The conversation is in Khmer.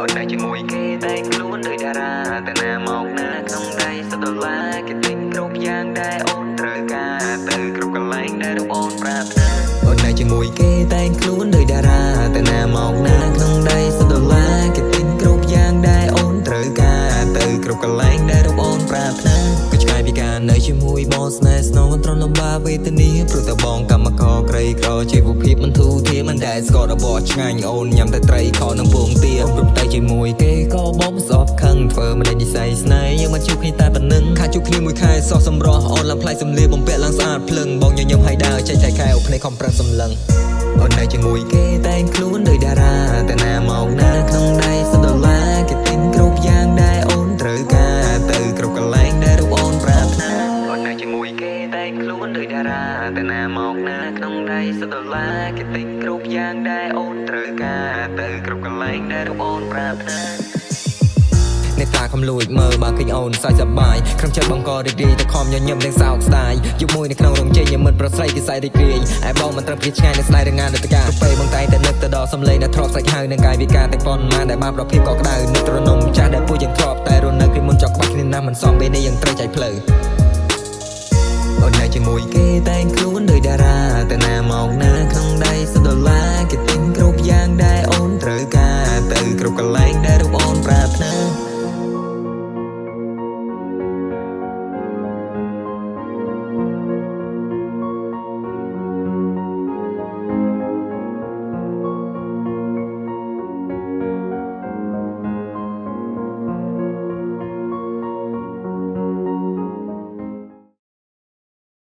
អូននៅជាមួយគេតែខ្លួនដូចតារាតែណាមកណាក្នុងដៃសដុល្លារគេទិញគ្រប់យ៉ាងដែលអូនត្រូវការទៅគ្រប់កន្លែងដែលរូបអូនប្រាថ្នាអូននៅជាមួយគេតែខ្លួនដូចតារាតែណាមកណាក្នុងដៃសដុល្លារគេទិញគ្រប់យ៉ាងដែលអូនត្រូវការទៅគ្រប់កន្លែងដែលរូបអូនប្រាថ្នាក៏ឆ្ងាយពីការនៅជាមួយបងស្នេហ៍ស្នងត្រង់លំបាកវេទនាព្រោះតែបងកម្មករក្រីក្រជីវភាពមិនធូរធារមិនដែលស្គាល់របស់ឆ្ងាញ់អូនញ៉ាំតែត្រីខនឹងពងទាព្រមតែជាមួយគេក៏បងស្អប់ខឹងធ្វើមិនได้និស័យស្នេហ៍យើងមិនជួបគ្នាតែប៉ុណ្ណឹងខាជួបគ្នាមួយខែសោះសម្រស់អូនឡើងផ្លែសម្លៀកបំពាក់ឡើងស្អាតភ្លឹងបងញញឹមហើយដើរចេញតែខែអូភ្នែកខំប្រឹងសម្លឹងអូននៅជាមួយគេតែងខ្លួនដូចតារាតែណាមកណាក្នុងដៃសដុល្លារគេទិញគ្រប់យ៉ាងដែលអូនត្រូវការទៅគ្រប់កន្លែងដែលរូបអូនប្រាថ្នាអូននៅជាមួយគេតែងខ្លួនដូចតារាតែណាមកណាក្នុងដៃសដុល្លារគេទិញគ្រប់យ៉ាងដែលអូនត្រូវការទៅគ្រប់កន្លែងដែលរូបអូនប្រាថ្នាអ្នកតាខំលួចមើលបើឃើញអូនសើចសប្បាយក្នុងចិត្តបងក៏រីករាយតែខំញញឹមទាំងសោកស្ដាយយប់មួយនៅក្នុងរោងជ័យញមិត្តប្រស្រីគេសែរីករាយឯបងមិនត្រឹមពីឆ្ងាយនៅស្ដាយរងានទៅការពេលបងតែងតែនឹកទៅដល់សំឡេងដែលធ្លាប់សាច់ហៅនឹងកាយវិការទាំងប៉ុន្មានដែលបានប្រភេទក៏ក្តៅនឹកត្រនំចាស់ដែលពួយយ៉ាងធ្លាប់តែរស់នៅពីមុនចង់ក្បាច់គ្នាណាស់មិនសមពេលនេះយ៉ាងត្រូវចែកផ្លូវអូននៅជាមួយគេតែងខ្លួនដូចតារាតែណាមកណាក្នុងដៃសដុល្លារគេទិញគ្រប់យ៉ាងដែលអូនត្រូវការទៅគ្រប់កន្លែងដែលរូបអូនប្រាថ្នា